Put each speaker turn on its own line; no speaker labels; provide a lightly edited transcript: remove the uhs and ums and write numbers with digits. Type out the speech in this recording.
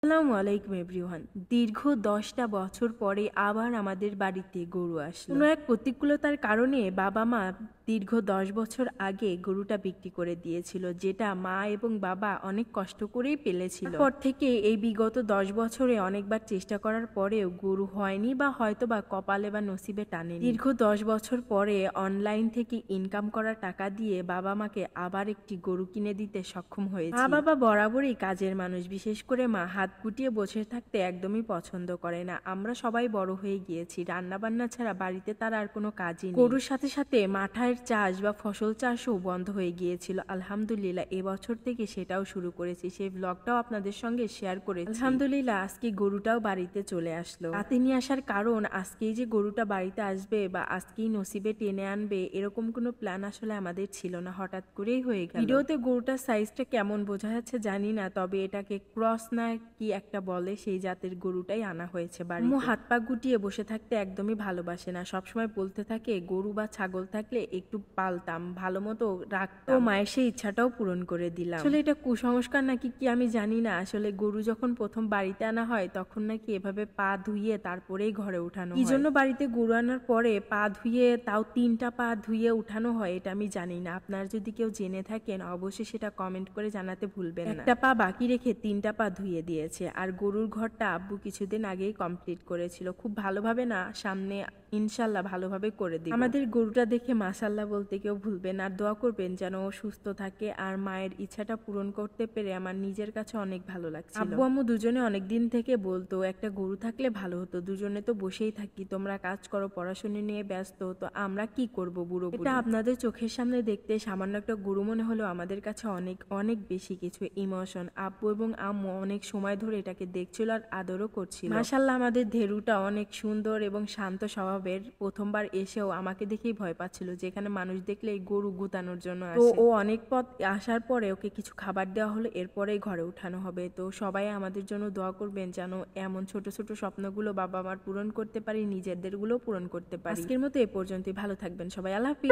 আসসালামু আলাইকুম এভরিওয়ান। দীর্ঘ ১০টা বছর পরে আবার আমাদের বাড়িতে গরু আসলো। কোনো এক প্রতিকূলতার কারণে বাবা মা দীর্ঘ ১০ বছর আগে গরুটা বিক্রি করে দিয়েছিল, যেটা মা এবং বাবা অনেক কষ্ট করেই পেলেছিল। তারপর থেকে এই বিগত ১০ বছরে অনেকবার চেষ্টা করার পরেও গরু হয়নি, বা হয়তো বা কপালে বা নসিবে টানেনি। দীর্ঘ ১০ বছর পরে অনলাইন থেকে ইনকাম করা টাকা দিয়ে বাবা মাকে আবার একটি গরু কিনে দিতে সক্ষম হয়েছে। মা বাবা বরাবরই কাজের মানুষ, বিশেষ করে মা হাত গুটিয়ে বসে থাকতে একদমই পছন্দ করে না। আমরা সবাই বড় হয়ে গিয়েছি, রান্না বান্না ছাড়া বাড়িতে তার আর কোনো কাজই নেই। গরুর সাথে সাথে মাঠের চাষ বা ফসল চাষও বন্ধ হয়ে গিয়েছিল। আলহামদুলিল্লাহ এবছর থেকে সেটাও শুরু করেছি, সেই ব্লগটাও আপনাদের সঙ্গে শেয়ার করেছি। আলহামদুলিল্লাহ আজকে গরুটাও বাড়িতে চলে আসলো। রাতে নিয়ে আসার কারণ, আজকেই যে গরুটা বাড়িতে আসবে বা আজকেই নসিবে টেনে আনবে এরকম কোনো প্ল্যান আসলে আমাদের ছিল না, হঠাৎ করেই হয়ে গেল। ভিডিওতে গরুটার সাইজটা কেমন বোঝা যাচ্ছে জানি না, তবে এটাকে ক্রস না কি একটা বলে, সেই জাতের গরুটাই আনা হয়েছে বাড়িতে। হাত পা গুটিয়ে বসে থাকতে একদমই ভালোবাসে না, সবসময় বলতে থাকে গরু বা ছাগল থাকলে একটু পালতাম, ভালো মতো রাখতাম। মায়ের সেই ইচ্ছাটাও পূরণ করে দিলাম। আসলে এটা কুসংস্কার নাকি কি আমি জানি না, আসলে গরু যখন প্রথম বাড়িতে আনা হয় তখন নাকি এভাবে পা ধুইয়ে তারপরেই ঘরে উঠানো হয়। কি জন্য বাড়িতে গরু আনার পরে পা ধুইয়ে, তাও 3টা পা ধুইয়ে উঠানো হয় এটা আমি জানি না। আপনারা যদি কেউ জেনে থাকেন অবশ্যই সেটা কমেন্ট করে জানাতে ভুলবেন না। একটা পা বাকি রেখে 3টা পা ধুইয়ে দিয়েছে। আর গরুর ঘরটা আব্বু কিছুদিন আগেই কমপ্লিট করেছিল, খুব ভালোভাবে না, সামনে ইনশাল্লাহ ভালোভাবে করে দিই। আমাদের গরুটা দেখে মাশাল্লাহ বলতে কেউ ভুলবেন, আর দোয়া করবেন যেন ও সুস্থ থাকে। আর মায়ের ইচ্ছাটা পূরণ করতে পেরে আমার নিজের কাছে অনেক ভালো লাগছিল। আব্বু আম্মু দুজনে অনেক দিন থেকে বলতো একটা গরু থাকলে ভালো হতো, দুজনে তো বসেই থাকি, তোমরা কাজ করো, পড়াশোনা নিয়ে ব্যস্ত, তো আমরা কি করব বুড়ো বুড়ি। এটা আপনাদের চোখের সামনে দেখতে সামান্য একটা গরু মনে হলেও আমাদের কাছে অনেক অনেক বেশি কিছু ইমোশন। আব্বু এবং আম্মু অনেক সময় ধরে এটাকে দেখছিল আর আদরও করছিল। মাশাল্লাহ আমাদের ধেরুটা অনেক সুন্দর এবং শান্ত স্বভাবের। প্রথমবার এসেও আমাকে দেখেই ভয় পাচ্ছিল, যেখানে মানুষ দেখলে এই গরু গুতানোর জন্য আসে। তো ও অনেক পথ আসার পরে ওকে কিছু খাবার দেওয়া হলো, এরপরেই ঘরে উঠানো হবে। তো সবাই আমাদের জন্য দোয়া করবেন যেন এমন ছোট ছোট স্বপ্নগুলো বাবা মার পূরণ করতে পারি, নিজেদেরগুলো পূরণ করতে পারি। আজকের মতো এ পর্যন্তই, ভালো থাকবেন সবাই, আল্লাহ হাফিজ।